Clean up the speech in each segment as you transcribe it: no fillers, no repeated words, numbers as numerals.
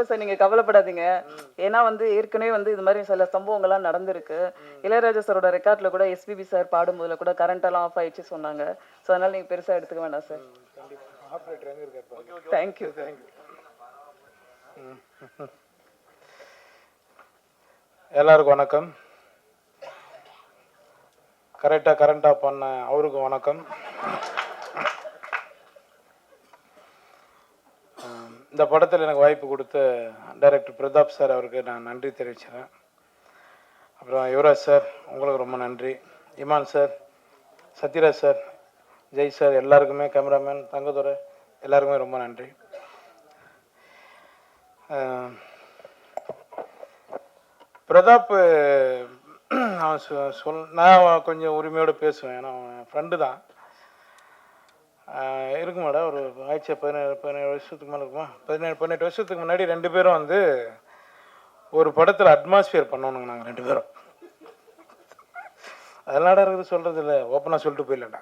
கண்டிப்பா சார் நீங்க கவலைப்படாதீங்க. ஏன்னா வந்து ஏற்கனவே வந்து இது மாதிரி சில சம்பவங்கள்லாம் நடந்திருக்கு. இளையராஜா சாரோட ரெக்கார்ட்ல கூட எஸ்பிபி சார் பாடும்போதுல கூட கரண்ட் எல்லாம் ஆஃப் ஆயிடுச்சு சொன்னாங்க. ஸோ அதனால நீங்க பெருசா எடுத்துக்க வேண்டாம் சார். தேங்க்யூ. எல்லாருக்கும் வணக்கம். கரெக்டாக பண்ண அவருக்கும் வணக்கம். இந்த படத்தில் எனக்கு வாய்ப்பு கொடுத்த டைரக்டர் பிரதாப் சார் அவருக்கு நான் நன்றி தெரிவிச்சுறேன். அப்புறம் யுவராஜ் சார் உங்களுக்கு ரொம்ப நன்றி. Imman sir, Sathyaraj sir, Jai sir, எல்லாருக்குமே, கேமராமேன் தங்கதுரை எல்லாருக்குமே ரொம்ப நன்றி. பிரதாப் நான் கொஞ்சம் உரிமையோடு பேசுவேன். ஏன்னா அவன் ஃப்ரெண்டு தான். இருக்கு மேடம், ஒரு ஆயிடுச்சு 17 வருஷத்துக்கு மேலே இருக்குமா, 18 வருஷத்துக்கு முன்னாடி 2 பேரும் வந்து ஒரு படத்தில் அட்மாஸ்பியர் பண்ணோனுங்க. நாங்கள் 2 பேரும் அதெல்லாம் இருக்குது சொல்கிறது இல்லை, ஓப்பனாக சொல்லிட்டு போயிடலடா.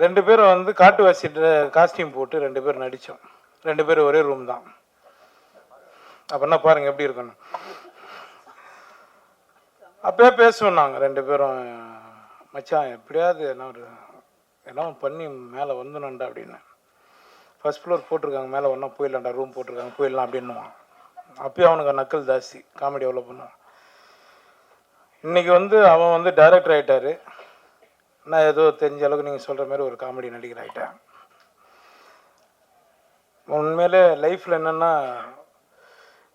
2 பேரும் வந்து காட்டுவாசி காஸ்டியூம் போட்டு 2 பேரும் நடித்தோம். 2 பேரும் ஒரே ரூம் தான். அப்படின்னா பாருங்கள் எப்படி இருக்கணும். அப்பயே பேசுவோம் நாங்கள் 2 பேரும், மச்சான் எப்படியாவது என்ன பண்ணி மேலே வந்துணும்டா அப்படின்னு. ஃபர்ஸ்ட் ஃப்ளோர் போட்டிருக்காங்க, மேலே ஒன்றா போயிடலாம்டா, ரூம் போட்டிருக்காங்க, போயிடலாம் அப்படின்னுவான். அப்பயும் அவனுக்கு நக்கல் ஜாஸ்தி, காமெடி எவ்வளோ பண்ணுவான். இன்றைக்கி வந்து அவன் வந்து டைரக்டர் ஆகிட்டார். நான் ஏதோ தெரிஞ்ச அளவுக்கு நீங்கள் சொல்கிற மாதிரி ஒரு காமெடி நடிகர் ஆகிட்டேன். உண்மையிலே லைஃப்பில் என்னென்னா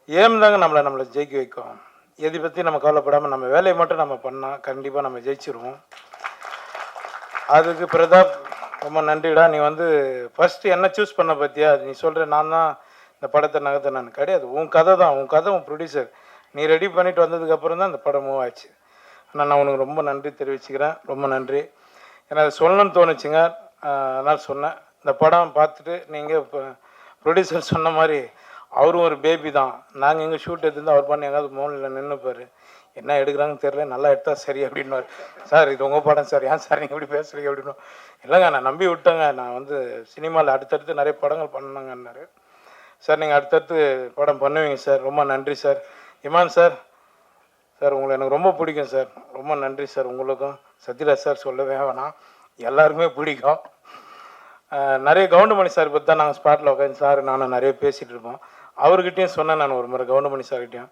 ஏம் தாங்க நம்மளை ஜெயிக்க வைக்கும். எதை பற்றி நம்ம கவலைப்படாமல் நம்ம வேலையை மட்டும் நம்ம பண்ணால் கண்டிப்பாக நம்ம ஜெயிச்சிருவோம். அதுக்கு பிரதாப் ரொம்ப நன்றிடா. நீ வந்து ஃபஸ்ட்டு என்ன சூஸ் பண்ண பார்த்தியா, நீ சொல்கிற நான் தான் இந்த படத்தை நகர்த்த. நான் கிடையாது, உன் கதை தான், உன் கதை, உன் ப்ரொடியூசர், நீ ரெடி பண்ணிட்டு வந்ததுக்கப்புறம் தான் இந்த படம் மூவ் ஆச்சு. ஆனால் நான் உனக்கு ரொம்ப நன்றி தெரிவிச்சுக்கிறேன். ரொம்ப நன்றி. ஏன்னா அது சொல்லணும்னு தோணுச்சுங்க, அதனால் சொன்னேன். இந்த படம் பார்த்துட்டு நீங்கள் இப்போ ப்ரொடியூசர் சொன்ன மாதிரி அவரும் ஒரு பேபி தான். நாங்கள் எங்கள் ஷூட் எடுத்துருந்து அவர் பண்ணி எங்காவது மோனில் நின்றுப்பார், என்ன எடுக்கிறாங்கன்னு தெரியல, நல்லா எடுத்தால் சரி அப்படின்வார். சார் இது உங்கள் படம் சார், ஏன் சார் நீங்கள் இப்படி பேசுகிறீங்க அப்படின்னு. இல்லைங்க நான் நம்பி விட்டேங்க, நான் வந்து சினிமாவில் அடுத்தடுத்து நிறைய படங்கள் பண்ணணுங்கன்னாரு. சார் நீங்கள் அடுத்தடுத்து படம் பண்ணுவீங்க சார், ரொம்ப நன்றி சார். இமான் சார், சார் உங்களை எனக்கு ரொம்ப பிடிக்கும் சார், ரொம்ப நன்றி சார். உங்களுக்கும் சத்யராஜ் சார் சொல்லவே வேணாம், எல்லாருமே பிடிக்கும். நிறைய கவுண்டமணி சார் பற்றி தான் நாங்கள் ஸ்பாட்டில் உட்காந்து சார் நானும் நிறைய பேசிகிட்டு இருப்போம். அவர்கிட்டையும் சொன்னேன் நான் ஒரு முறை கவுண்டமணி சார்கிட்டையும்,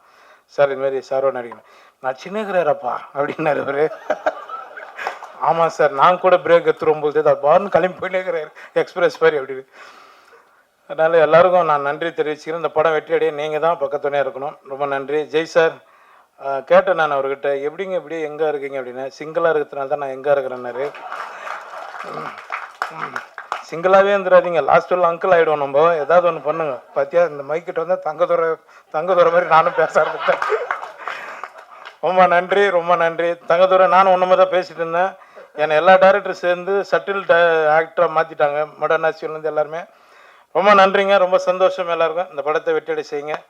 சார் இதுமாரி சாரோட நடிக்கணும், நான் சின்னகிறாரப்பா அப்படின்னாரு அவர். ஆமாம் சார், நான் கூட பிரேக் எடுத்துரும்போது அது பாருன்னு கிளம்பி போயிட்டேங்கிறாரு எக்ஸ்பிரஸ் மாதிரி அப்படின்னு. அதனால் எல்லாருக்கும் நான் நன்றி தெரிவிச்சுக்கிறேன். இந்த படம் வெற்றி அடைய நீங்கள் தான் பக்கத்துணையாக இருக்கணும். ரொம்ப நன்றி. ஜெய் சார், கேட்டேன் நான் அவர்கிட்ட, எப்படிங்க இப்படி எங்கே இருக்கீங்க அப்படின்னு. சிங்கிளாக இருக்கிறதுனால தான் நான் எங்கே இருக்கிறேன்னாரு. சிங்கிளாகவே இருந்துடாதீங்க, லாஸ்ட் வரலாம் அங்கிள் ஆகிடுவோம், நம்ம ஏதாவது ஒன்று பண்ணுங்க. பார்த்தியா இந்த மைக்கிட்ட வந்து தங்கதுரை மாதிரி நானும் பேச ஆரம்பித்தேன். ரொம்ப நன்றி, ரொம்ப நன்றி தங்கதுரை. நானும் ஒன்று மாதிரி தான் பேசிகிட்டு இருந்தேன். என்னை எல்லா டேரக்டரும் சேர்ந்து சட்டில் ஆக்டராக மாற்றிட்டாங்க, மடர்ன் ஆக்சுவல்லேருந்து எல்லாருமே. ரொம்ப நன்றிங்க, ரொம்ப சந்தோஷம் எல்லாருக்கும். இந்த படத்தை வெற்றியடை செய்யுங்க.